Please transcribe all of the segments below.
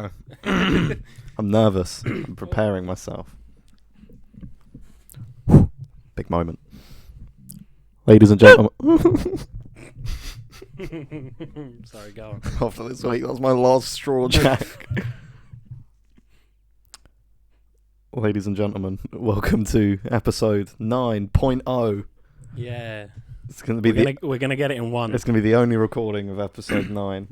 know. I'm nervous. I'm preparing myself. Big moment. Ladies and gentlemen. Sorry, go on. After this week, that's my last straw, Jack. Ladies and gentlemen, welcome to episode 9.0. Yeah. It's going to be we're gonna get it in one. It's going to be the only recording of episode 9.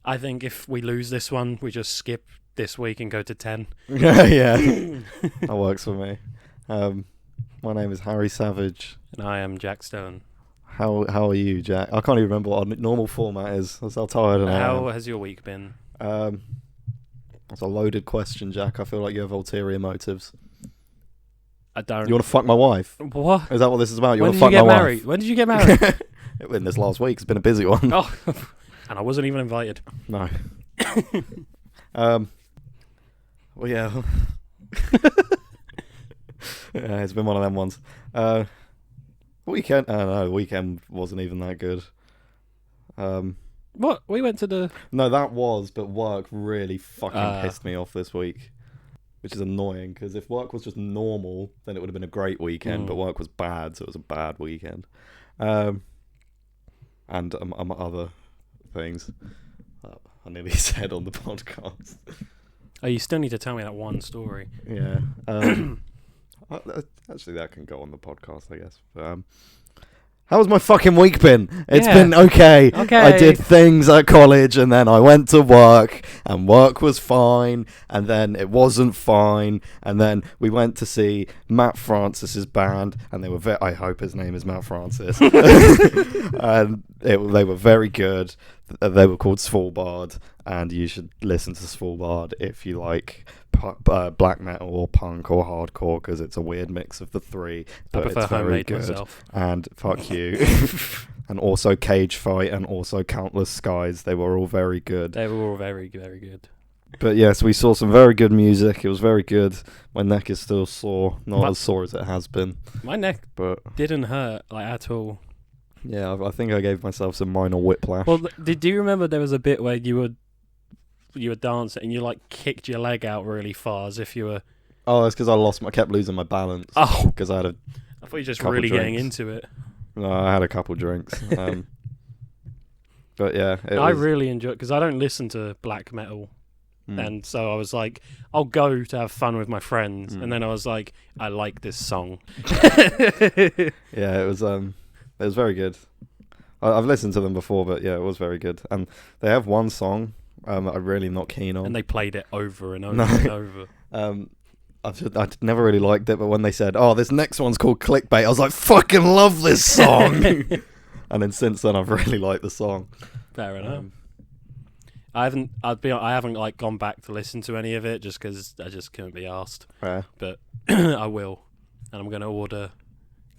I think if we lose this one, we just skip this week and go to 10. Yeah. That works for me. My name is Harry Savage. And I am Jack Stone. How are you, Jack? I can't even remember what our normal format is. That's how tired I am. How has your week been? That's a loaded question, Jack. I feel like you have ulterior motives. I don't. You want to fuck my wife? What? Is that what this is about? You When want did to you fuck get my married? wife? When did you get married? In this last week, it's been a busy one. Oh, and I wasn't even invited. No. Well, yeah. Yeah, it's been one of them ones. Weekend. No, the weekend wasn't even that good. What? We went to the... No, that was, but work really fucking pissed me off this week, which is annoying, because if work was just normal, then it would have been a great weekend, but work was bad, so it was a bad weekend. And other things I nearly said on the podcast. Oh, you still need to tell me that one story. Yeah. Actually, that can go on the podcast, I guess. How's my fucking week been? It's been okay. I did things at college, and then I went to work, and work was fine, and then it wasn't fine, and then we went to see Matt Francis's band, and they were I hope his name is Matt Francis. And they were very good. They were called Svalbard, and you should listen to Svalbard if you like black metal or punk or hardcore, because it's a weird mix of the three, but it's very good. Myself. And fuck you. And also Cage Fight, and also Countless Skies. They were all very good. They were all very, very good. But yes, we saw some very good music. It was very good. My neck is still sore, not as sore as it has been. My neck didn't hurt at all. Yeah, I think I gave myself some minor whiplash. Well, do you remember there was a bit where you were dancing and you kicked your leg out really far as if you were... Oh, it's because I kept losing my balance. Oh, because I thought you were just really getting into it. No, I had a couple drinks. But yeah, I really enjoy it because I don't listen to black metal. And so I was like, I'll go to have fun with my friends. And then I was like, I like this song. Yeah, it was very good. I've listened to them before, but yeah, it was very good. And they have one song that I'm really not keen on. And they played it over and over and over. I never really liked it, but when they said, "Oh, this next one's called Clickbait," I was like, "Fucking love this song!" And then since then, I've really liked the song. Fair enough. I haven't gone back to listen to any of it just because I just couldn't be asked. Yeah. But I will, and I'm going to order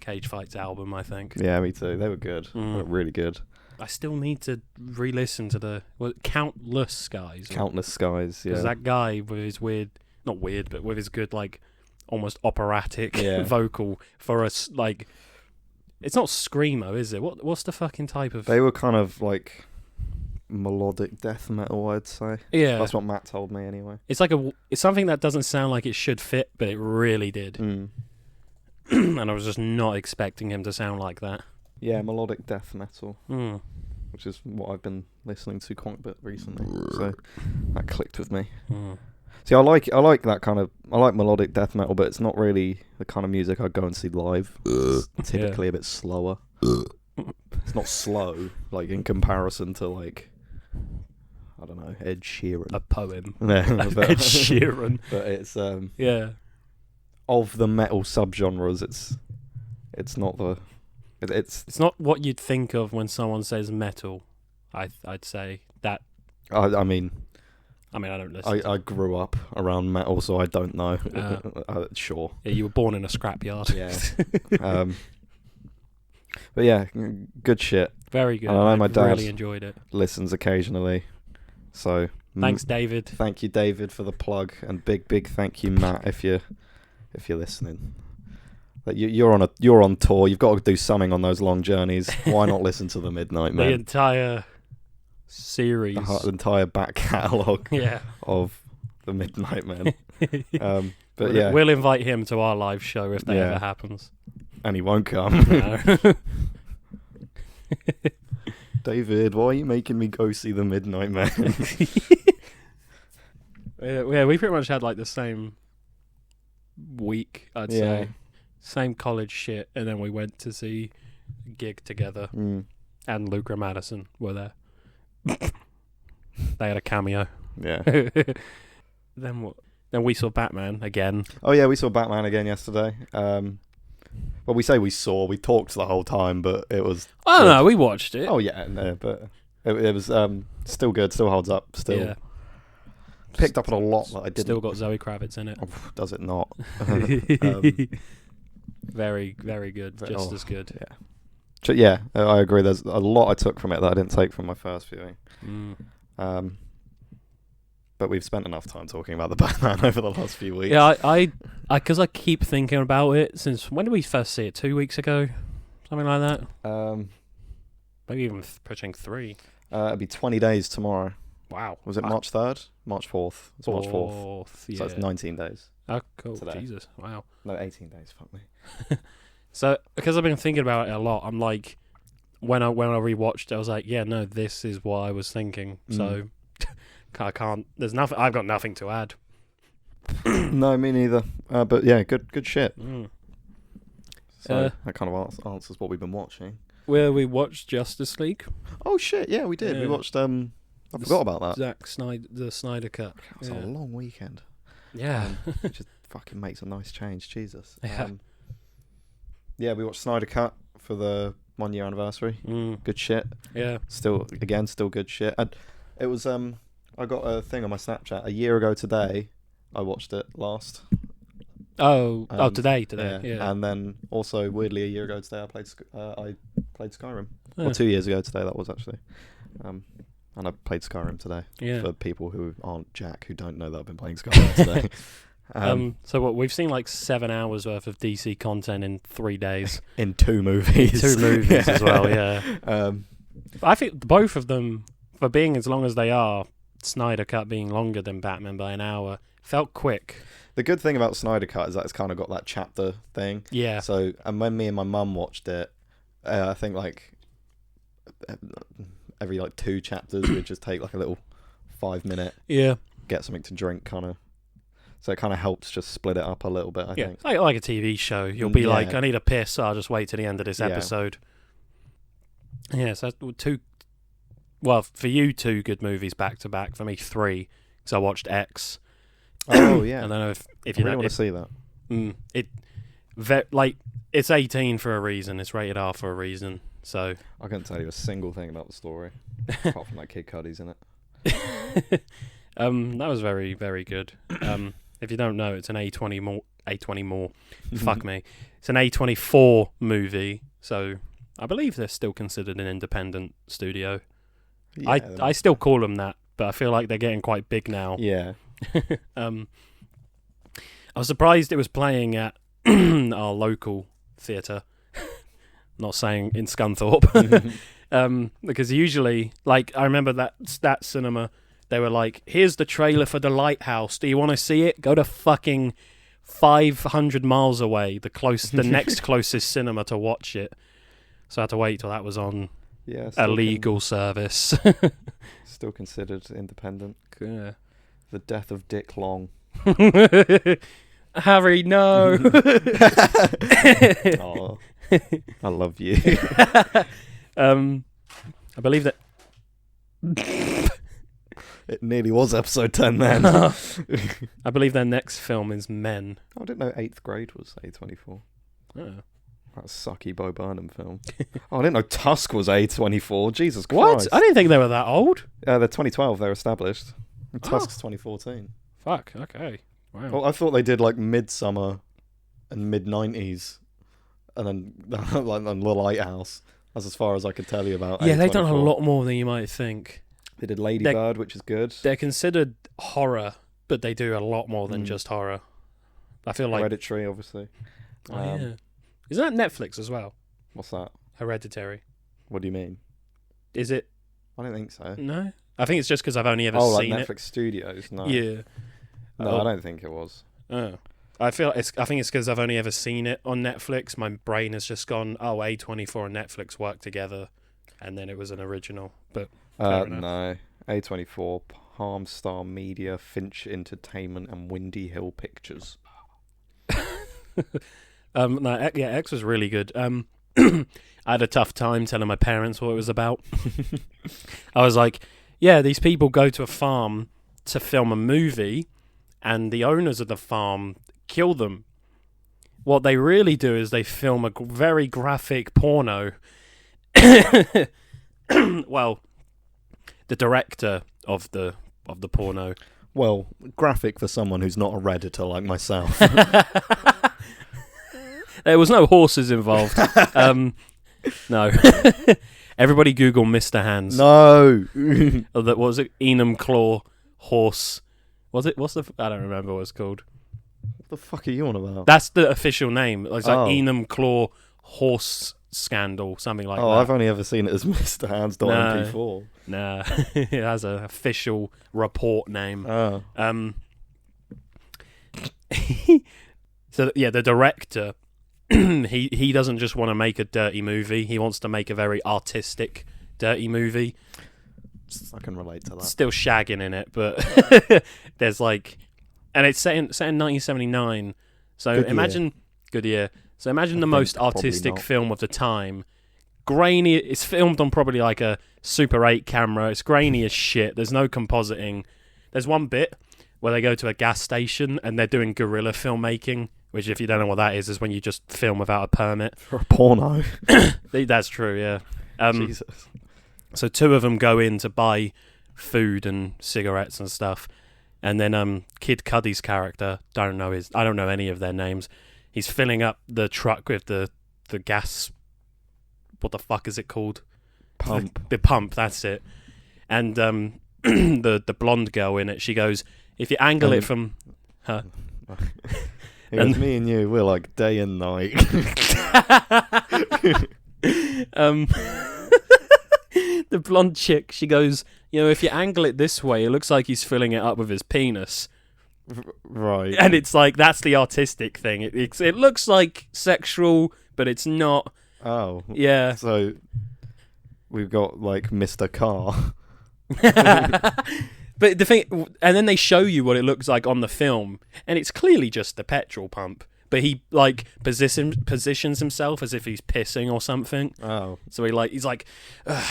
Cage Fight's album, I think. Yeah, me too. They were good. They were really good. I still need to re-listen to Countless Skies. Countless Skies, yeah. Because that guy with his not weird, but with his good, almost operatic vocal for us, it's not screamo, is it? What's the fucking type of... They were kind of melodic death metal, I'd say. Yeah. That's what Matt told me anyway. It's it's something that doesn't sound like it should fit, but it really did. And I was just not expecting him to sound like that. Yeah, melodic death metal, which is what I've been listening to quite a bit recently. So that clicked with me. See, I like that kind of... I like melodic death metal, but it's not really the kind of music I'd go and see live. It's typically a bit slower. It's not slow, in comparison to, I don't know, Ed Sheeran. A poem. Yeah, Ed Sheeran. But it's... yeah. Of the metal subgenres, it's not the... It's not what you'd think of when someone says metal. I'd say that. I mean, I don't listen. I grew up around metal, so I don't know. Sure. Yeah, you were born in a scrapyard. Yeah. But yeah, good shit. Very good. And I know my dad really enjoyed it. Listens occasionally. So thanks, David. Thank you, David, for the plug, and big thank you, Matt, if you're listening. You're on tour. You've got to do something on those long journeys. Why not listen to the Midnight Men? The entire series, the entire back catalogue. Yeah, of the Midnight Men. But yeah, we'll invite him to our live show if that ever happens. And he won't come. No. David, why are you making me go see the Midnight Men? Yeah, we pretty much had like the same week, I'd say. Same college shit, and then we went to see a gig together. And Luke and Madison were there. They had a cameo. Yeah. Then what? Then we saw Batman again. Oh yeah, we saw Batman again yesterday. Well, we talked the whole time, but it was... Oh no, we watched it. Oh yeah, no, but it was still good, still holds up, still picked up on a lot that I didn't... Still got Zoe Kravitz in it. Oh, does it not? Very, very good, just as good. Yeah, I agree, there's a lot I took from it that I didn't take from my first viewing. But we've spent enough time talking about the Batman over the last few weeks. Yeah, I because I keep thinking about it since... When did we first see it? 2 weeks ago? Something like that? Maybe even pushing 3. It'll be 20 days tomorrow. Wow. Was it March 3rd? March 4th. It's March 4th. Yeah. So it's 19 days. Oh, cool. Today. Jesus. Wow. No, 18 days. Fuck me. So, because I've been thinking about it a lot, I'm like... When I rewatched it, I was like, yeah, no, this is what I was thinking. So... I can't. There's nothing. I've got nothing to add. No, me neither. But yeah, good shit. So that kind of answers what we've been watching. Where we watched Justice League. Oh shit! Yeah, we did. We watched. I forgot about that. The Snyder Cut. It was a long weekend. Yeah, it just fucking makes a nice change. Jesus. Yeah. Yeah, we watched Snyder Cut for the 1 year anniversary. Good shit. Yeah. Still good shit. And it was I got a thing on my Snapchat. A year ago today, I watched it last. Today. Yeah. And then also, weirdly, a year ago today, I played Skyrim. Or 2 years ago today, that was actually. And I played Skyrim today. Yeah. For people who aren't Jack, who don't know that I've been playing Skyrim today. So what, we've seen like 7 hours worth of DC content in 3 days. In 2 movies. 2 movies as well, yeah. I think both of them, for being as long as they are, Snyder Cut being longer than Batman by an hour, felt quick. The good thing about Snyder Cut is that it's kind of got that chapter thing. Yeah. So, and when me and my mum watched it, I think like every like 2 chapters we'd just take like a little 5-minute get something to drink kind of. So it kind of helps just split it up a little bit, I think. Like a TV show. You'll be like, I need a piss, so I'll just wait to the end of this episode. Yeah, so 2... Well, for you, 2 good movies back to back. For me, 3, because I watched X. Oh yeah. I don't know if you really want to see that. It's 18 for a reason. It's rated R for a reason. So I couldn't tell you a single thing about the story, apart from that Kid Cudi's in it. That was very, very good. If you don't know, it's an A20 more. Fuck me. It's an A24 movie. So I believe they're still considered an independent studio. Yeah, I still call them that, but I feel like they're getting quite big now. Yeah. I was surprised it was playing at our local theatre. Not saying in Scunthorpe. Because usually, like, I remember that cinema, they were like, here's the trailer for The Lighthouse. Do you want to see it? Go to fucking 500 miles away, the next closest cinema to watch it. So I had to wait till that was on. Yeah, a legal service. Still considered independent. Yeah. The death of Dick Long. Harry, no. Oh, I love you. I believe that... It nearly was episode 10 then. I believe their next film is Men. I didn't know 8th grade was A24. Oh. That sucky Bo Burnham film. I didn't know Tusk was A24. Jesus Christ. What? I didn't think they were that old. They're 2012. They're established. And Tusk's 2014. Fuck. Okay. Wow. Well, I thought they did like Midsummer and mid-90s, and then like The Lighthouse. That's as far as I could tell you about. Yeah, they've done a lot more than you might think. They did Lady Bird, which is good. They're considered horror, but they do a lot more than just horror. I feel like Hereditary, obviously. Yeah. Isn't that Netflix as well? What's that? Hereditary. What do you mean? Is it? I don't think so. No? I think it's just because I've only ever like seen Netflix Studios? No. Yeah. No, I don't think it was. Oh. I think it's because I've only ever seen it on Netflix. My brain has just gone, A24 and Netflix work together, and then it was an original. But no, A24, Palm Star Media, Finch Entertainment, and Windy Hill Pictures. X was really good. I had a tough time telling my parents what it was about. I was like, yeah, these people go to a farm to film a movie, and the owners of the farm kill them. What they really do is they film a very graphic porno. Well, the director of the porno. Well, graphic for someone who's not a Redditor like myself. There was no horses involved. No. Everybody Google Mr. Hands. No. What was it? Enum Claw Horse. Was it? I don't remember what it's called. What the fuck are you on about? That's the official name. It's like Enum Claw Horse Scandal, something like that. I've only ever seen it as Mr. Hands.mp4. Nah. It has an official report name. Oh. So yeah, the director, he doesn't just want to make a dirty movie. He wants to make a very artistic dirty movie. I can relate to that. Still shagging in it, but there's like, and it's set in 1979. So good year. So imagine the most artistic film of the time. Grainy. It's filmed on probably like a Super 8 camera. It's grainy as shit. There's no compositing. There's one bit where they go to a gas station and they're doing guerrilla filmmaking, which, if you don't know what that is when you just film without a permit. For a porno. That's true, yeah. Jesus. So two of them go in to buy food and cigarettes and stuff, and then Kid Cudi's character, I don't know any of their names. He's filling up the truck with the gas. What the fuck is it called? Pump. The pump. That's it. And the blonde girl in it, she goes, if you angle it from her. It was me and you. We're like day and night. The blonde chick, she goes, if you angle it this way, it looks like he's filling it up with his penis. Right. And it's like, that's the artistic thing. It looks like sexual, but it's not. Oh. Yeah. So we've got like Mr. Car. But the thing, and then they show you what it looks like on the film, and it's clearly just the petrol pump. But he like positions himself as if he's pissing or something. Oh. So he's like, and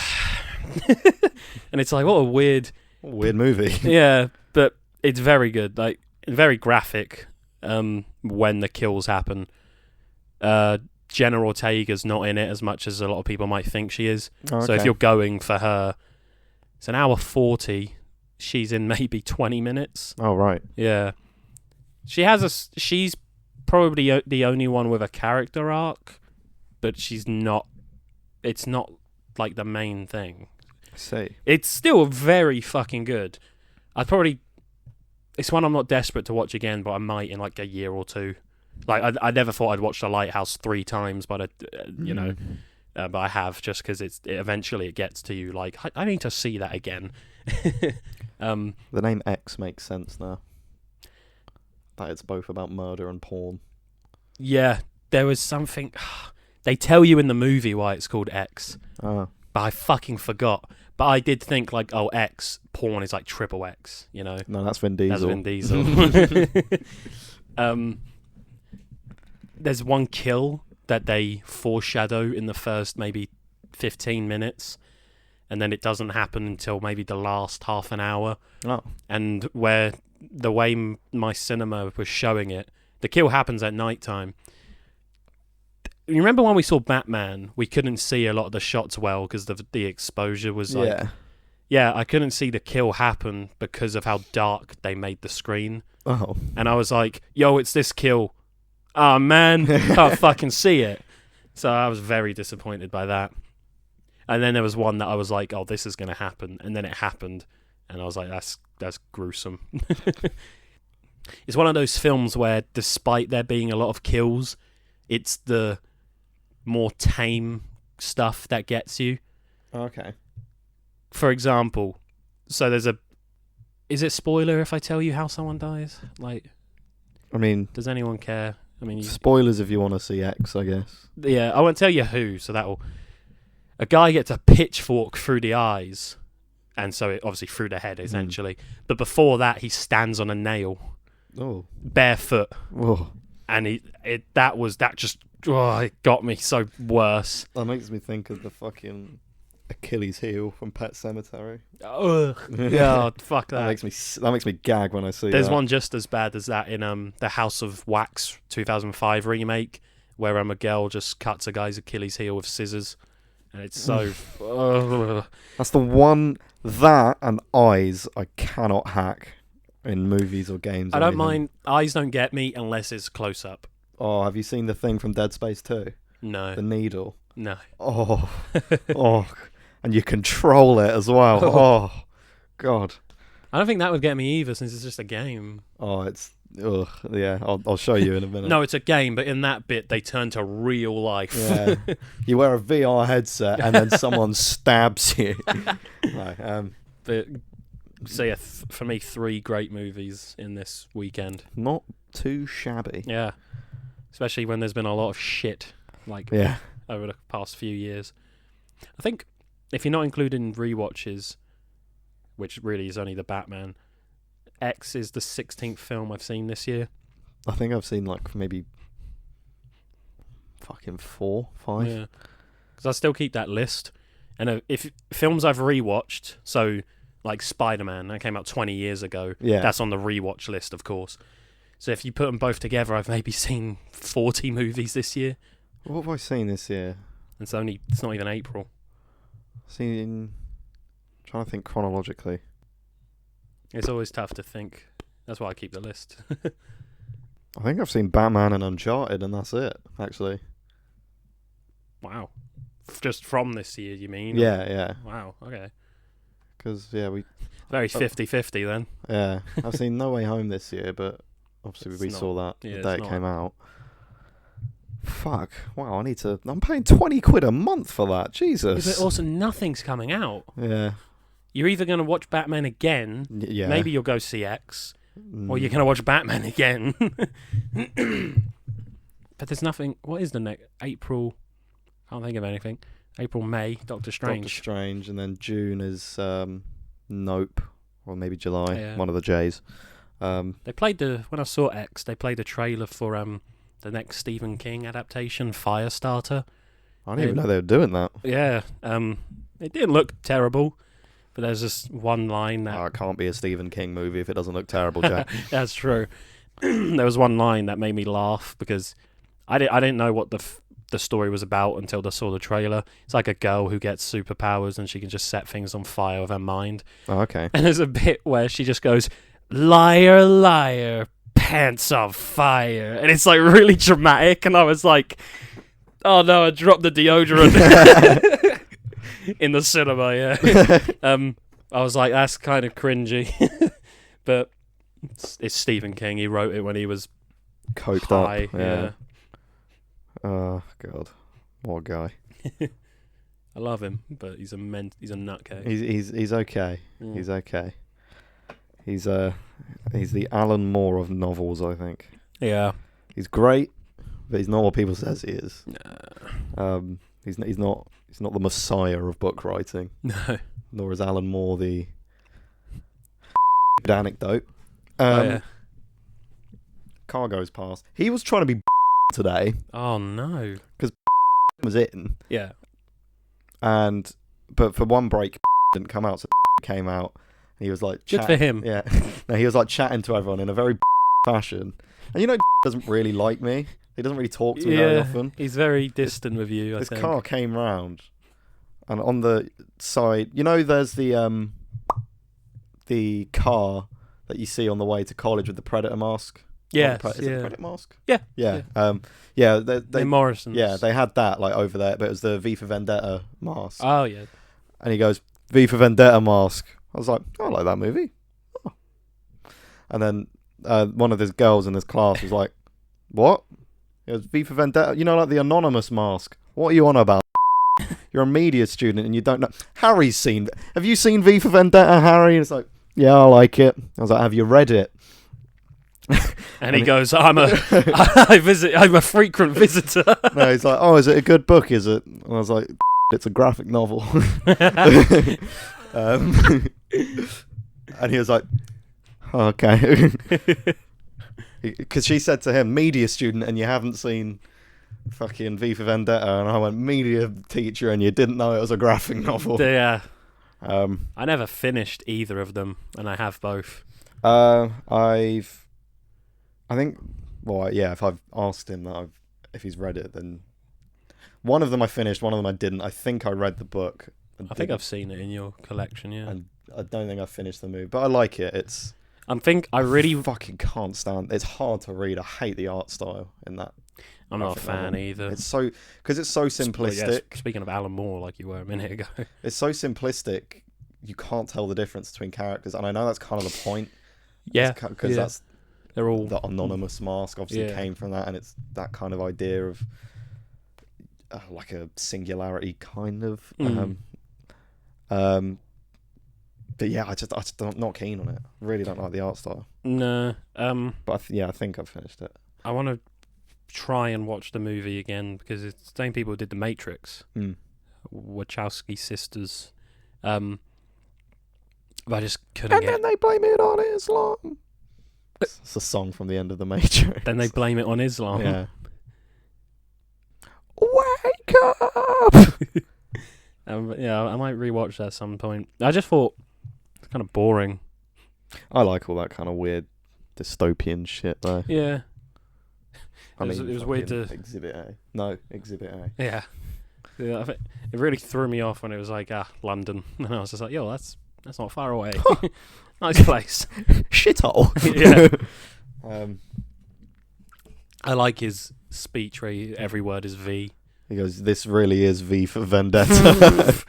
it's like, what a weird movie. Yeah, but it's very good, like very graphic. When the kills happen, Jenna Ortega's not in it as much as a lot of people might think she is. Oh, okay. So if you're going for her, it's an hour 40. She's in maybe 20 minutes. Oh right. Yeah, she's probably the only one with a character arc, but she's not. It's not like the main thing. I see. It's still very fucking good. It's one I'm not desperate to watch again, but I might in like a year or two. Like I never thought I'd watch The Lighthouse 3 times, but but I have, just because eventually it gets to you. Like I need to see that again. The name X makes sense now. That it's both about murder and porn. Yeah, there was something. They tell you in the movie why it's called X, but I fucking forgot. But I did think like, X porn is like triple X, No, that's Vin Diesel. That's Vin Diesel. There's one kill that they foreshadow in the first maybe 15 minutes, and then it doesn't happen until maybe the last half an hour. Oh. And where the way my cinema was showing it, the kill happens at night time. You remember when we saw Batman, we couldn't see a lot of the shots well because the exposure was like... Yeah, I couldn't see the kill happen because of how dark they made the screen. Oh. And I was like, yo, it's this kill. Oh, man, can't fucking see it. So I was very disappointed by that. And then there was one that I was like, oh, this is going to happen. And then it happened. And I was like, that's gruesome. It's one of those films where, despite there being a lot of kills, it's the more tame stuff that gets you. Okay. For example, So there's a. Is it spoiler if I tell you how someone dies? Like, I mean, does anyone care? I mean, spoilers if you want to see X, I guess. Yeah, I won't tell you who. So that'll. A guy gets a pitchfork through the eyes, and so it obviously through the head essentially. But before that, he stands on a nail, barefoot, and it got me so worse. That makes me think of the fucking Achilles heel from Pet Sematary. Ugh. Yeah, fuck that. That makes me gag when I see. There's one just as bad as that in the House of Wax 2005 remake, where a girl just cuts a guy's Achilles heel with scissors, and it's so. That's the one. That and eyes I cannot hack in movies or games. I don't mind. Eyes don't get me unless it's close up. Oh, have you seen the thing from Dead Space 2? No. The needle. No. Oh, and you control it as well. Oh, God. I don't think that would get me either, since it's just a game. Oh, yeah. I'll show you in a minute. No, it's a game, but in that bit they turn to real life. Yeah. You wear a VR headset and then someone stabs you. But so yeah, for me, 3 great movies in this weekend. Not too shabby. Yeah, especially when there's been a lot of shit over the past few years. I think if you're not including rewatches, which really is only the Batman, X is the 16th film I've seen this year. I think I've seen like maybe fucking 4, 5. Yeah, because I still keep that list. And if films I've rewatched, so like Spider-Man, that came out 20 years ago. Yeah, that's on the rewatch list, of course. So if you put them both together, I've maybe seen 40 movies this year. What have I seen this year? It's not even April. Trying to think chronologically. It's always tough to think. That's why I keep the list. I think I've seen Batman and Uncharted, and that's it, actually. Wow. Just from this year, you mean? Yeah. Wow, okay. Because, we... Very 50-50 then. Yeah. I've seen No Way Home this year, but obviously we saw that the day it came out. Fuck. Wow, I'm paying 20 quid a month for that. Jesus. Yeah, but also nothing's coming out. Yeah. You're either going to watch Batman again, maybe you'll go see X, or you're going to watch Batman again. But there's nothing... What is the next... April... Can't think of anything. April, May, Doctor Strange. And then June is Nope, or maybe July, one of the J's. They played when I saw X, they played a trailer for the next Stephen King adaptation, Firestarter. I didn't even know they were doing that. Yeah, it didn't look terrible, but there's just one line that... it can't be a Stephen King movie if it doesn't look terrible, Jack. That's true. There was one line that made me laugh because I didn't know what the story was about until I saw the trailer. It's like a girl who gets superpowers and she can just set things on fire with her mind. Oh, okay. And there's a bit where she just goes, "Liar, liar, pants on fire," and it's like really dramatic. And I was like, "Oh no, I dropped the deodorant." In the cinema, yeah. I was like, that's kind of cringy. But it's Stephen King. He wrote it when he was coked high. Up. Yeah. Oh God, what a guy! I love him, but he's a nutcase. He's okay. Mm. He's okay. He's the Alan Moore of novels, I think. Yeah. He's great, but he's not what people says he is. Nah. He's not the messiah of book writing. No. Nor is Alan Moore the anecdote. Yeah. Car goes past. He was trying to be today. Oh no. Because was in. Yeah. But for one break didn't come out, so came out. And he was like, good for him. Yeah. No, he was like chatting to everyone in a very fashion. And doesn't really like me. He doesn't really talk to me very often. He's very distant with you, I think. This car came round, and on the side, there's the car that you see on the way to college with the Predator mask. Yeah. Is it Predator mask? Yeah. Yeah. They Morrison's. Yeah, they had that like over there, but it was the V for Vendetta mask. Oh yeah. And he goes, V for Vendetta mask. I was like, I like that movie. Oh. And then one of his girls in his class was like, what? It was V for Vendetta. Like the anonymous mask. What are you on about? You're a media student and you don't know. Harry's seen. Have you seen V for Vendetta, Harry? And it's like, yeah, I like it. I was like, have you read it? And he goes, I'm a frequent visitor. No, he's like, oh, is it a good book? Is it? And I was like, it's a graphic novel. And he was like, oh, okay. Because she said to him, media student, and you haven't seen fucking V for Vendetta. And I went, media teacher, and you didn't know it was a graphic novel. Yeah. I never finished either of them, and I have both. If I've asked him if he's read it, then one of them I finished, one of them I didn't. I think I read the book. I think I've seen it in your collection, yeah. And I don't think I've finished the movie, but I like it. I really fucking can't stand. It's hard to read. I hate the art style in that. I'm not a fan either. It's so simplistic. Yeah, speaking of Alan Moore, like you were a minute ago, it's so simplistic. You can't tell the difference between characters, and I know that's kind of the point. Yeah, because they're all the anonymous mask obviously came from that, and it's that kind of idea of like a singularity kind of. But yeah, I just I'm not keen on it. I really don't like the art style. No. But I think I've finished it. I want to try and watch the movie again because it's the same people who did The Matrix. Wachowski sisters. But I just couldn't And then they blame it on Islam. It's a song from the end of The Matrix. Then they blame it on Islam. Yeah. Wake up! Yeah, I might rewatch that at some point. I just thought it's kind of boring. I like all that kind of weird dystopian shit, though. Yeah. It was weird to... Exhibit A. No, Exhibit A. Yeah. It really threw me off when it was like, London. And I was just like, yo, that's not far away. Nice place. Shithole. Yeah. I like his speech where every word is V. He goes, this really is V for Vendetta.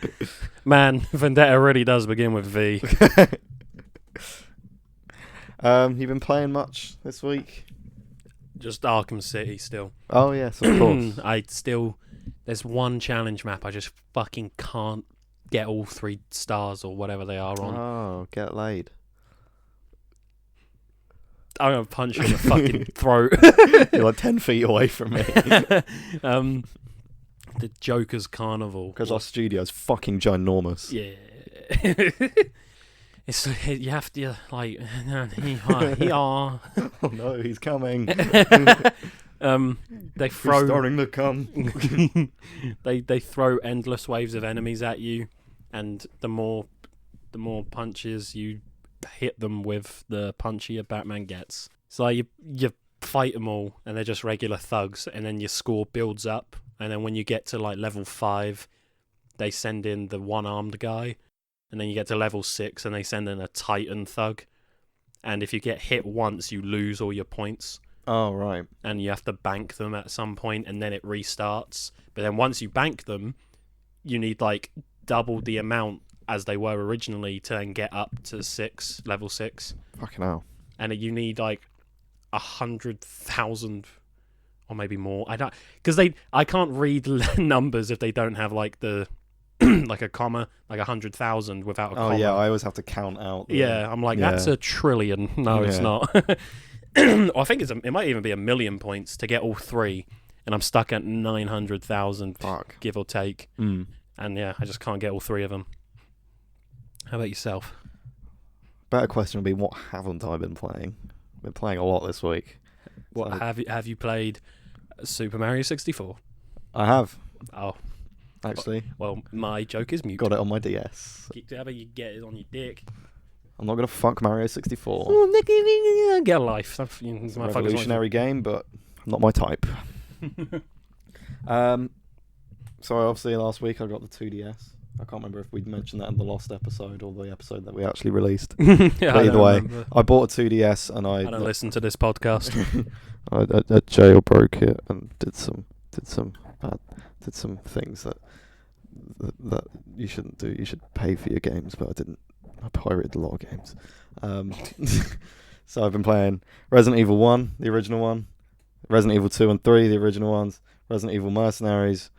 Man, Vendetta really does begin with V. You been playing much this week? Just Arkham City still. Oh, yes, of course. There's one challenge map I just fucking can't get all 3 stars or whatever they are on. Oh, get laid. I'm going to punch you in the fucking throat. You're like 10 feet away from me. The Joker's Carnival. Because our studio's fucking ginormous. Yeah. You have to, like, oh no, he's coming. They throw... He's starting to come. They throw endless waves of enemies at you, and the more punches you hit them with, the punchier Batman gets. So you fight them all, and they're just regular thugs, and then your score builds up, and then when you get to like level 5, they send in the one-armed guy, and then you get to level 6, and they send in a Titan thug, and if you get hit once, you lose all your points. Oh, right. And you have to bank them at some point, and then it restarts. But then once you bank them, you need like double the amount as they were originally to then get up to level 6. Fucking hell. And you need like 100,000 or maybe more. I can't read numbers if they don't have like the like a comma, like 100,000 without a comma. Oh yeah, I always have to count out. I'm like, that's a trillion. No, it's not. I think it might even be 1 million points to get all 3, and I'm stuck at 900,000, give or take. And yeah, I just can't get all 3 of them. How about yourself? Better question would be, what haven't I been playing? I've been playing a lot this week. What have you played? Super Mario 64? I have. Oh, actually. Well, my joke is mute. Got it on my DS. How about you get it on your dick? I'm not gonna fuck Mario 64. Get a life. It's a revolutionary game, but not my type. So obviously last week I got the 2DS. I can't remember if we'd mentioned that in the lost episode or the episode that we actually released. But either way, I bought a 2DS and I don't listen to this podcast. I jailbroke it and did some things that you shouldn't do. You should pay for your games, but I didn't. I pirated a lot of games. So I've been playing Resident Evil 1, the original one, Resident Evil 2 and 3, the original ones, Resident Evil Mercenaries,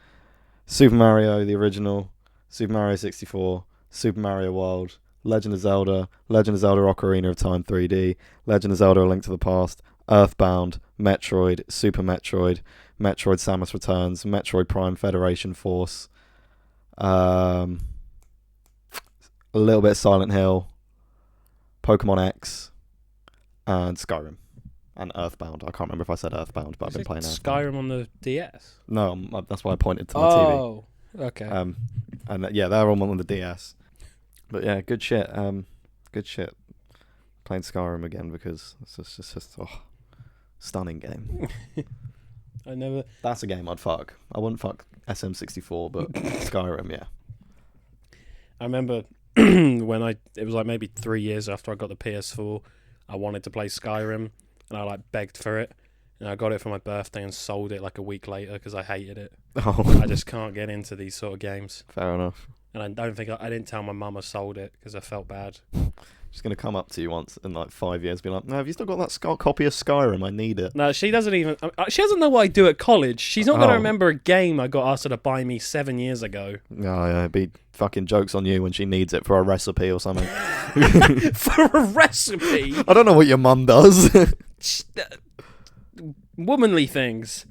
Super Mario, the original, Super Mario 64, Super Mario World, Legend of Zelda Ocarina of Time 3D, Legend of Zelda A Link to the Past, Earthbound, Metroid, Super Metroid, Metroid Samus Returns, Metroid Prime Federation Force, a little bit of Silent Hill, Pokemon X, and Skyrim. And Earthbound. I can't remember if I said Earthbound, but I've been playing Earthbound. Skyrim on the DS? No, that's why I pointed to my TV. Oh, okay. And yeah, they're all on the DS. But yeah, good shit. Good shit. Playing Skyrim again because it's just stunning game. That's a game I'd fuck. I wouldn't fuck SM64, but Skyrim, yeah. I remember when it was like maybe 3 years after I got the PS4, I wanted to play Skyrim, and I like begged for it, and I got it for my birthday and sold it like a week later because I hated it. Oh. I just can't get into these sort of games. Fair enough. And I don't think I didn't tell my mum I sold it because I felt bad. She's going to come up to you once in like 5 years and be like, no, have you still got that copy of Skyrim? I need it. No, she doesn't even... she doesn't know what I do at college. She's not going to remember a game I got asked her to buy me 7 years ago. Oh, yeah, it'd be fucking jokes on you when she needs it for a recipe or something. For a recipe? I don't know what your mum does. Womanly things.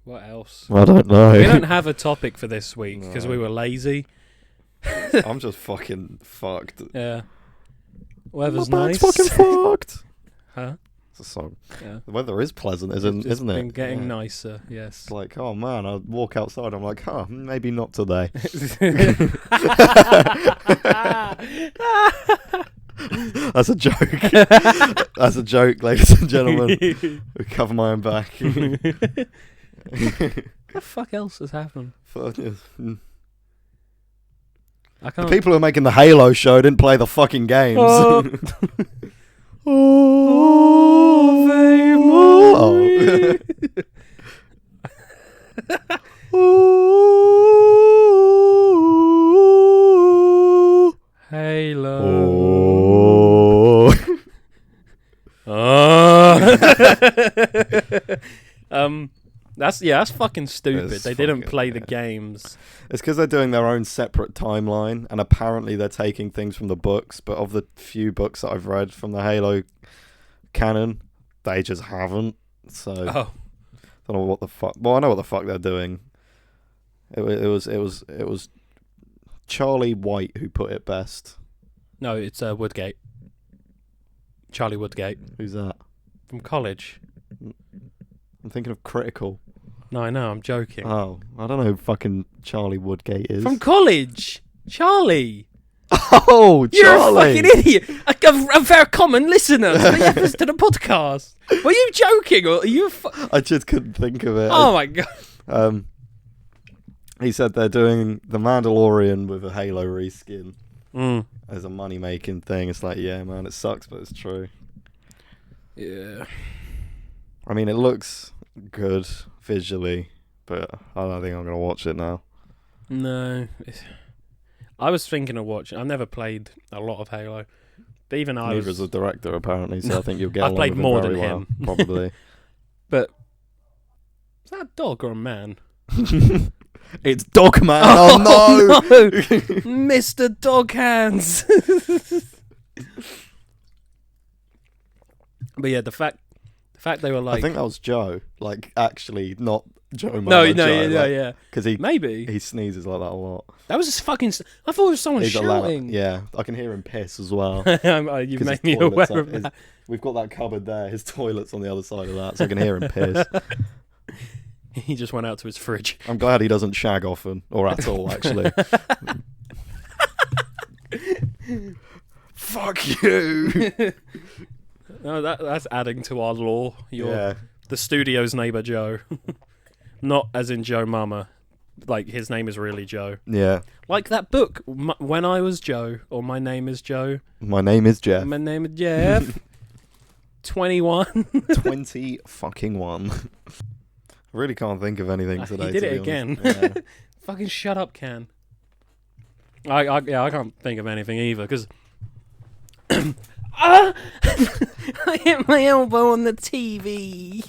What else? I don't know. We don't have a topic for this week because we were lazy. I'm just fucking fucked. Yeah. Weather's My nice. bag's fucking fucked. Huh? It's a song. Yeah. The weather is pleasant, isn't It's it? been getting nicer, yes. It's like, oh man, I walk outside, I'm like, maybe not today. That's a joke. That's a joke, ladies and gentlemen. I cover my own back. What the fuck else has happened? The I can't. people who are making the Halo show didn't play the fucking games. Halo. That's fucking stupid. It's they didn't fucking- play the games. It's because they're doing their own separate timeline, and apparently they're taking things from the books, but of the few books that I've read from the Halo canon, they just haven't. So I don't know what the fuck. Well, I know what the fuck they're doing. It was Charlie White who put it best. No, it's Woodgate. Charlie Woodgate Who's that? from college. I'm thinking of Critical. No, I know. I'm joking. Oh, I don't know who fucking Charlie Woodgate is. From college, Charlie. Oh, You're Charlie! a fucking idiot. A very common listener to the podcast. Were you joking or are you? I just couldn't think of it. Oh my god. He said they're doing The Mandalorian with a Halo reskin Mm. as a money-making thing. It's like, yeah, man, it sucks, but it's true. Yeah. I mean, it looks good visually, but I don't think I'm going to watch it now. No. I was thinking of watching. I've never played a lot of Halo. But even I Neither is the director, apparently, so I think you'll get I've along played with more him very than well, him. probably. But is that a dog or a man? It's Dogman! Oh, no! Mr. Dog Hands! But yeah, the fact they were like... I think that was Joe. Like, actually, not Joe Mama. No, Joe, yeah. Because Maybe. he sneezes like that a lot. That was just fucking... I thought it was someone He's a loud- shouting. Yeah, I can hear him piss as well. You've 'Cause made his me toilet's aware up- of that. We've got that cupboard there. His toilet's on the other side of that, so I can hear him piss. He just went out to his fridge. I'm glad he doesn't shag often, or at all, actually. Fuck you! No, that's adding to our lore. You're Yeah. the studio's neighbour Joe. Not as in Joe Mama. Like, his name is really Joe. Yeah. Like that book, When I Was Joe, or My Name is Joe. My name is Jeff. My name is Jeff. 21. 20 fucking 1. I really can't think of anything today. He did to it be again. honest. Yeah. Fucking shut up, Can. I can't think of anything either, because... I hit my elbow on the TV.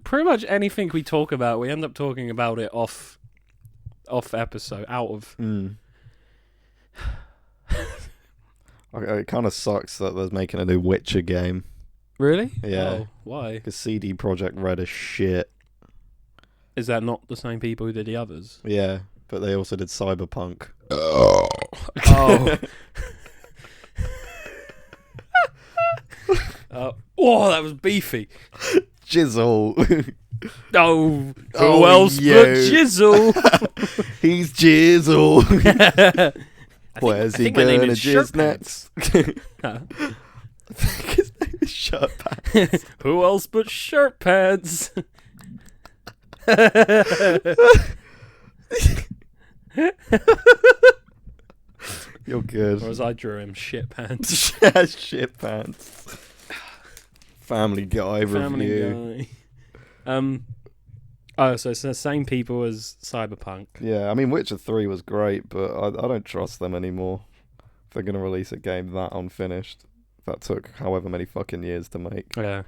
Pretty much anything we talk about, we end up talking about it off episode, out of. It kind of sucks that they're making a new Witcher game. Really? Yeah. Oh, why? Because CD Projekt Red is shit. Is that not the same people who did the others? Yeah, but they also did Cyberpunk. Oh. Oh, that was beefy. Jizzle. Oh, who else but Jizzle? He's Jizzle. Where's he going to jizz next? Huh? I think his name is Shirtpants. Who else but Shirtpants? You're good. Whereas I drew him Shitpants. Shitpants. Family Guy review. Oh, so it's the same people as Cyberpunk. Yeah, I mean, Witcher 3 was great, but I don't trust them anymore. If they're going to release a game that unfinished, that took however many fucking years to make. Yeah.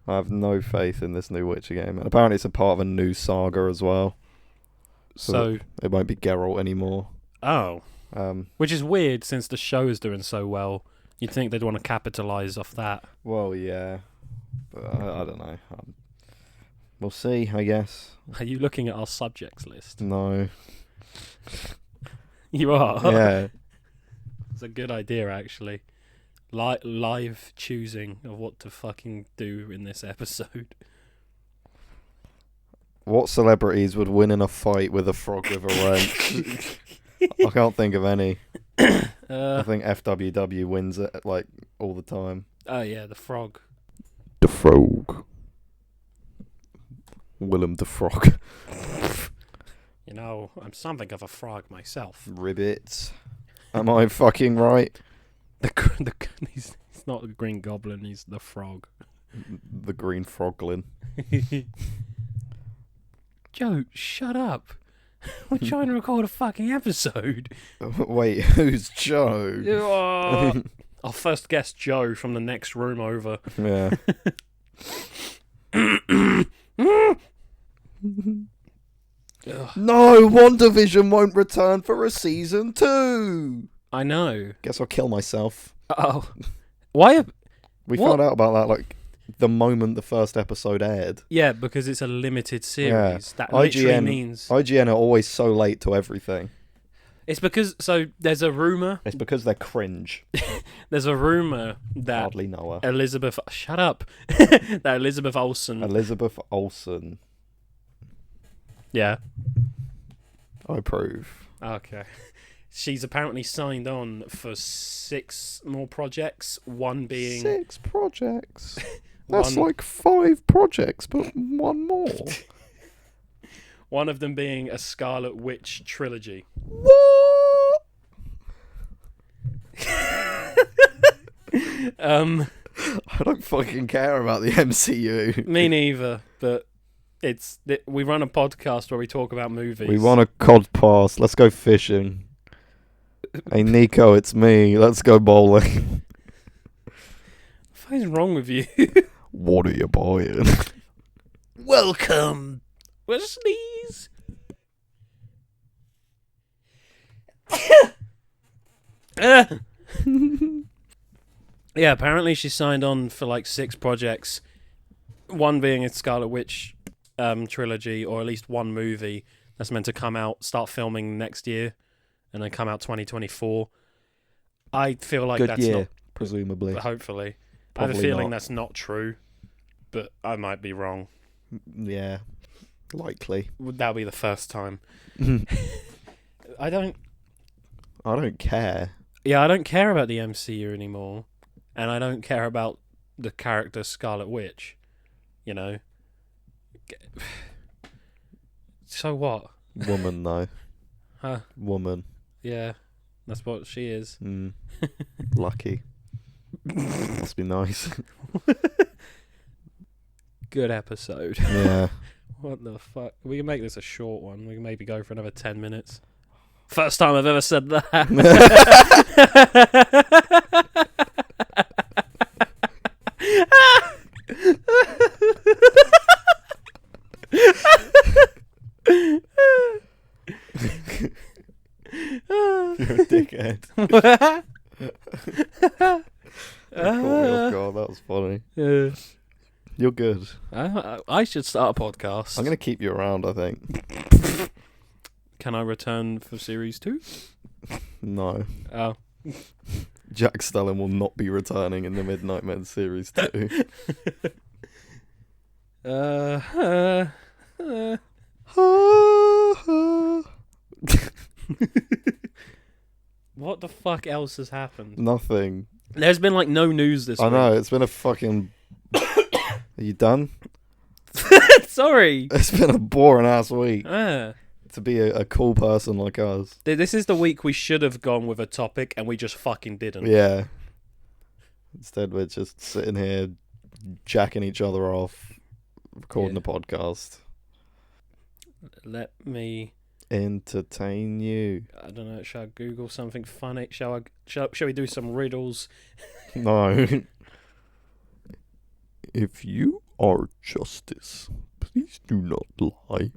I have no faith in this new Witcher game. And apparently it's a part of a new saga as well. So it won't be Geralt anymore. Oh. Which is weird since the show is doing so well. You'd think they'd want to capitalise off that. Well, yeah. But I don't know. We'll see, I guess. Are you looking at our subjects list? No. You are? Yeah. It's a good idea, actually. Live choosing of what to fucking do in this episode. What celebrities would win in a fight with a frog with a wrench? I can't think of any. I think FWW wins it, like, all the time. Oh, yeah, the frog. The frog. Willem the Frog. You know, I'm something of a frog myself. Ribbit. Am I fucking right? He's not the Green Goblin, he's the frog. The Green Froglin. Joe, shut up. We're trying to record a fucking episode. Wait, who's Joe? Our first guest, Joe, from the next room over. Yeah. No, WandaVision won't return for a season 2. I know. Guess I'll kill myself. Oh. Why? We found out about that, like, the moment the first episode aired. Yeah, because it's a limited series. Yeah. That literally means... IGN are always so late to everything. It's because... So, there's a rumour... It's because they're cringe. There's a rumour that... Hardly know her. Elizabeth... Shut up. That Elizabeth Olsen... Elizabeth Olsen. Yeah. I approve. Okay. She's apparently signed on for 6 more projects, one being... 6 projects? That's like 5 projects, but one more. One of them being a Scarlet Witch trilogy. What? I don't fucking care about the MCU. Me neither, but we run a podcast where we talk about movies. We want a cod pass. Let's go fishing. Hey Nico, it's me. Let's go bowling. What is wrong with you? What are you buying? Welcome. We'll sneeze. Yeah, apparently she signed on for like 6 projects. One being a Scarlet Witch trilogy, or at least one movie that's meant to come out, start filming next year, and then come out 2024. I feel like Good that's year, not... presumably. Hopefully. Probably I have a feeling not. that's not true, but I might be wrong. Yeah, likely. That'll be the first time. I don't care. Yeah, I don't care about the MCU anymore, and I don't care about the character Scarlet Witch. You know. So what? Woman, though. Huh? Woman. Yeah, that's what she is. Lucky. Must be nice. Good episode. Yeah. What the fuck? We can make this a short one. We can maybe go for another 10 minutes. First time I've ever said that. You're a dickhead. God, that was funny. Yeah. You're good. I should start a podcast. I'm going to keep you around, I think. Can I return for series 2? No. Oh. Jack Stelling will not be returning in the Midnight Men series 2. What the fuck else has happened? Nothing. There's been like no news this week. I know, it's been a fucking... Are you done? Sorry. It's been a boring ass week. To be a cool person like us. This is the week we should have gone with a topic and we just fucking didn't. Yeah. Instead we're just sitting here jacking each other off, recording a podcast. Let me entertain you. I don't know, shall I Google something funny? Shall we do some riddles? No. If you are justice, please do not lie.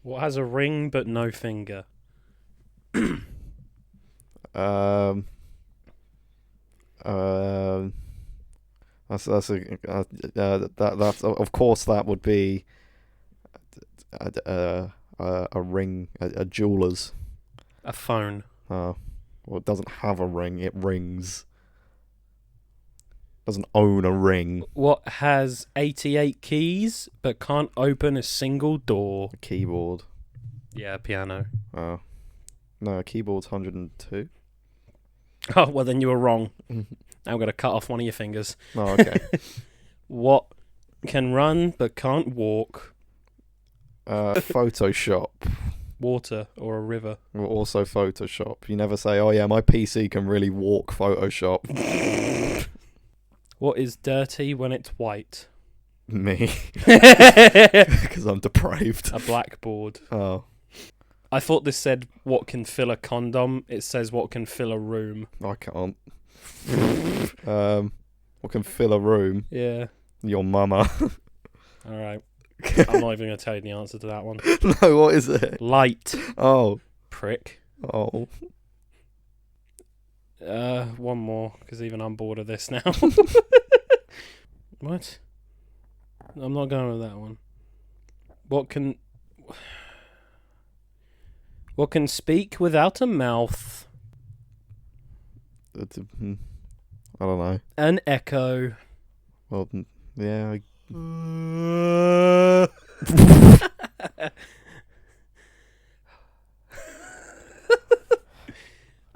What has a ring but no finger? That's of course that would be a ring, a jeweler's. A phone. Well, it doesn't have a ring, it rings. Doesn't own a ring. What has 88 keys but can't open a single door? A keyboard. Yeah, piano. Oh. No, a keyboard's 102. Oh, well then you were wrong. Now I'm going to cut off one of your fingers. Oh, okay. What can run but can't walk? Photoshop. Water or a river. Or also Photoshop. You never say, oh yeah, my PC can really walk Photoshop. What is dirty when it's white? Me. Because I'm depraved. A blackboard. Oh. I thought this said what can fill a condom. It says what can fill a room. I can't. What can fill a room? Yeah. Your mama. Alright. I'm not even going to tell you the answer to that one. No, what is it? Light. Oh. Prick. Oh. One more, because even I'm bored of this now. What? I'm not going with that one. What can speak without a mouth? I don't know. An echo. Well, yeah.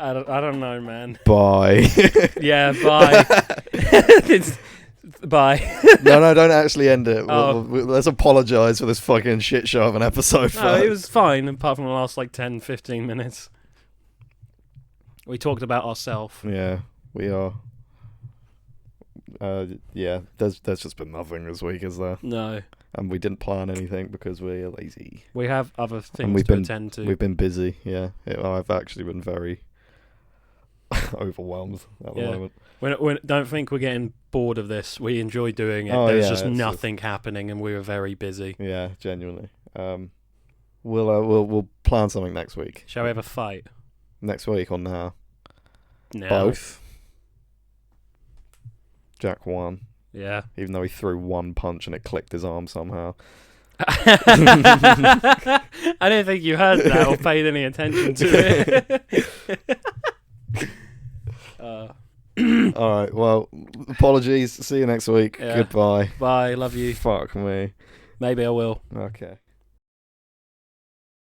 I don't know, man. Bye. Yeah, bye. Bye. No, don't actually end it. Oh. Let's apologise for this fucking shit show of an episode. No, it was fine, apart from the last 10, 15 minutes. We talked about ourselves. Yeah, we are. Yeah, there's just been nothing this week, is there? No. And we didn't plan anything because we're lazy. We have other things to attend to. We've been busy, yeah. I've actually been very overwhelmed at the moment. Don't think we're getting bored of this. We enjoy doing it. There's just nothing happening, and we were very busy. Yeah, genuinely. We'll plan something next week. Shall we have a fight? Next week or now? No. Both. Jack won. Yeah. Even though he threw one punch and it clicked his arm somehow. I don't think you heard that or paid any attention to it. Alright, well, apologies. See you next week. Yeah. Goodbye. Bye, love you. Fuck me. Maybe I will. Okay.